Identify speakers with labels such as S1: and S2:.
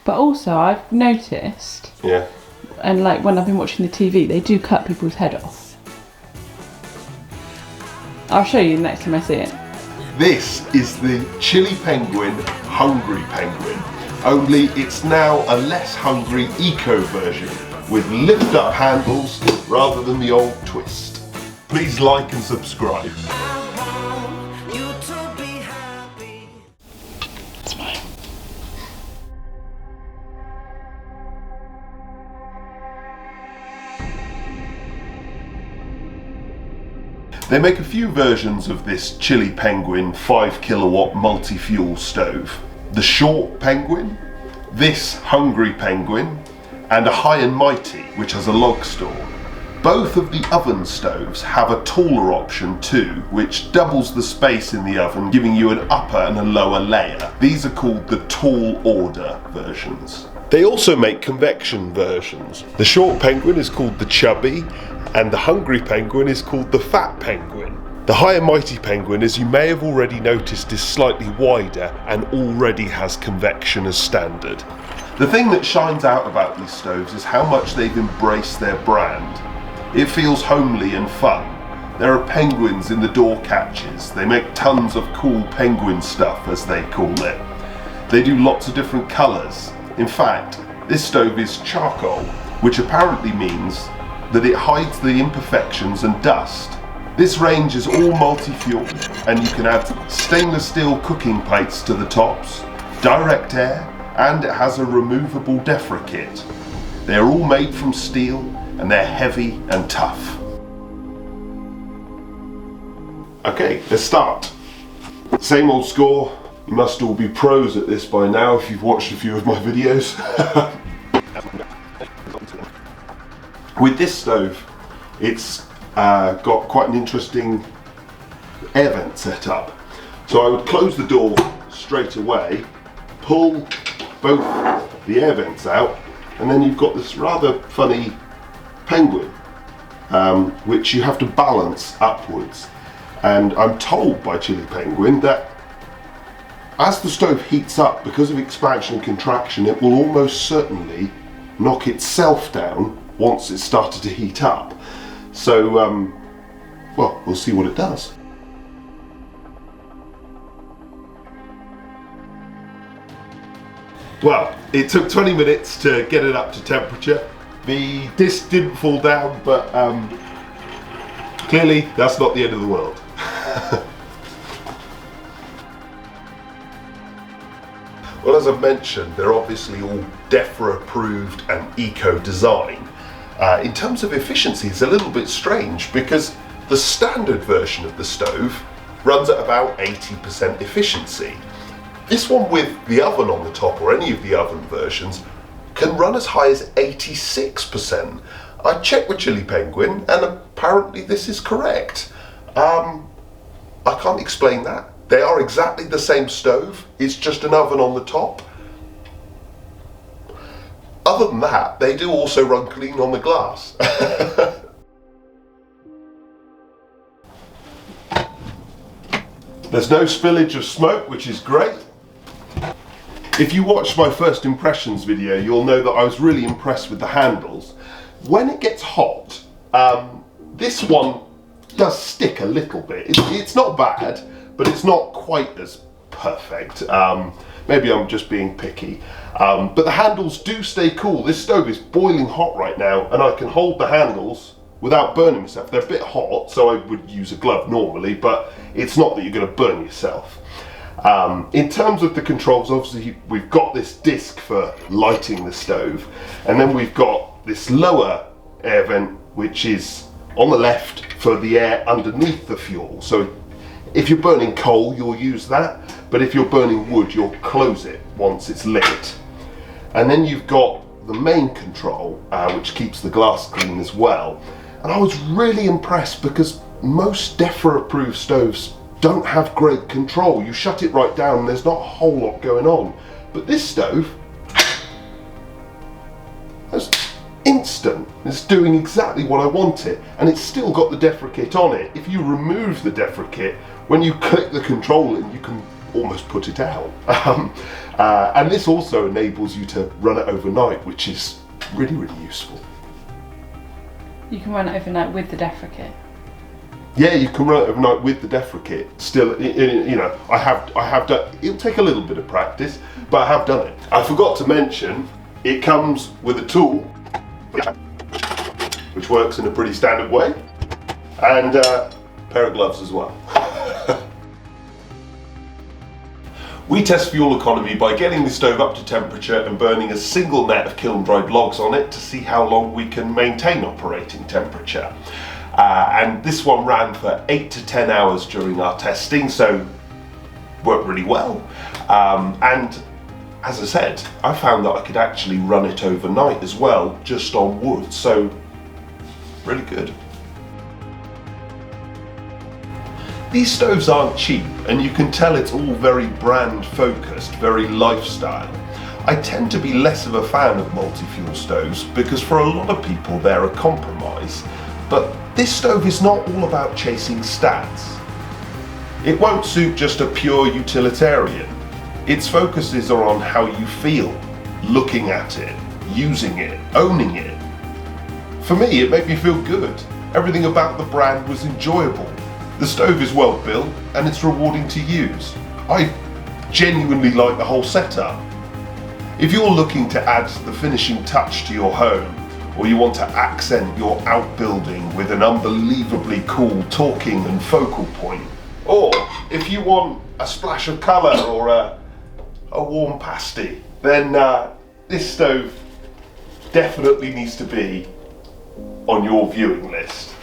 S1: But also, I've noticed,
S2: Yeah.
S1: and like when I've been watching the TV, they do cut people's head off. I'll show you next time I see it.
S2: This is the Chilli Penguin Hungry Penguin. Only it's now a less hungry eco version with lift up handles rather than the old twist. Please like and subscribe.
S1: Smile.
S2: They make a few versions of this Chilli Penguin 5 kilowatt multi-fuel stove. The Short Penguin, this Hungry Penguin, and a High and Mighty, which has a log store. Both of the oven stoves have a taller option too, which doubles the space in the oven, giving you an upper and a lower layer. These are called the tall order versions. They also make convection versions. The Short Penguin is called the Chubby, and the Hungry Penguin is called the Fat Penguin. The High and Mighty Penguin, as you may have already noticed, is slightly wider and already has convection as standard. The thing that shines out about these stoves is how much they've embraced their brand. It feels homely and fun. There are penguins in the door catches. They make tons of cool penguin stuff, as they call it. They do lots of different colours. In fact, this stove is charcoal, which apparently means that it hides the imperfections and dust. This range is all multi-fuel, and you can add stainless steel cooking plates to the tops, direct air, and it has a removable defra kit. They are all made from steel, and they're heavy and tough. Okay, let's start. Same old score. You must all be pros at this by now if you've watched a few of my videos. With this stove, it's got quite an interesting air vent set up. So I would close the door straight away, pull both the air vents out, and then you've got this rather funny penguin, which you have to balance upwards. And I'm told by Chilli Penguin that as the stove heats up, because of expansion and contraction, it will almost certainly knock itself down once it's started to heat up. So, well, we'll see what it does. Well, it took 20 minutes to get it up to temperature. The disc didn't fall down, but clearly that's not the end of the world. Well, as I've mentioned, they're obviously all DEFRA approved and eco design. In terms of efficiency, it's a little bit strange because the standard version of the stove runs at about 80% efficiency. This one with the oven on the top, or any of the oven versions, can run as high as 86%. I checked with Chilli Penguin and apparently this is correct. I can't explain that. They are exactly the same stove, it's just an oven on the top. Other than that, they do also run clean on the glass. There's no spillage of smoke, which is great. If you watched my first impressions video, you'll know that I was really impressed with the handles. When it gets hot, this one does stick a little bit. It's not bad, but it's not quite as perfect. Maybe I'm just being picky. But the handles do stay cool. This stove is boiling hot right now, and I can hold the handles without burning myself. They're a bit hot, so I would use a glove normally, but it's not that you're going to burn yourself. In terms of the controls, obviously we've got this disc for lighting the stove, and then we've got this lower air vent, which is on the left for the air underneath the fuel. So if you're burning coal, you'll use that, but if you're burning wood, you'll close it once it's lit. And then you've got the main control, which keeps the glass clean as well. And I was really impressed because most DEFRA approved stoves don't have great control. You shut it right down and there's not a whole lot going on. But this stove, that's instant. It's doing exactly what I want it, and it's still got the DEFRA kit on it. If you remove the DEFRA kit, when you click the control in, you can almost put it out. And this also enables you to run it overnight, which is really, really useful.
S1: You can run it overnight with the DEFRA kit.
S2: Yeah, you can run it overnight with the DEFRA kit. Still, you know, I have done. It'll take a little bit of practice, but I have done it. I forgot to mention, it comes with a tool, which works in a pretty standard way, and a pair of gloves as well. We test fuel economy by getting the stove up to temperature and burning a single net of kiln-dried logs on it to see how long we can maintain operating temperature. And this one ran for 8 to 10 hours during our testing, so worked really well. And as I said, I found that I could actually run it overnight as well, just on wood, so really good. These stoves aren't cheap, and you can tell it's all very brand focused, very lifestyle. I tend to be less of a fan of multi-fuel stoves because for a lot of people they're a compromise, but this stove is not all about chasing stats. It won't suit just a pure utilitarian. Its focuses are on how you feel, looking at it, using it, owning it. For me, it made me feel good. Everything about the brand was enjoyable. The stove is well built and it's rewarding to use. I genuinely like the whole setup. If you're looking to add the finishing touch to your home, or you want to accent your outbuilding with an unbelievably cool talking and focal point, or if you want a splash of colour or a warm pasty, then this stove definitely needs to be on your viewing list.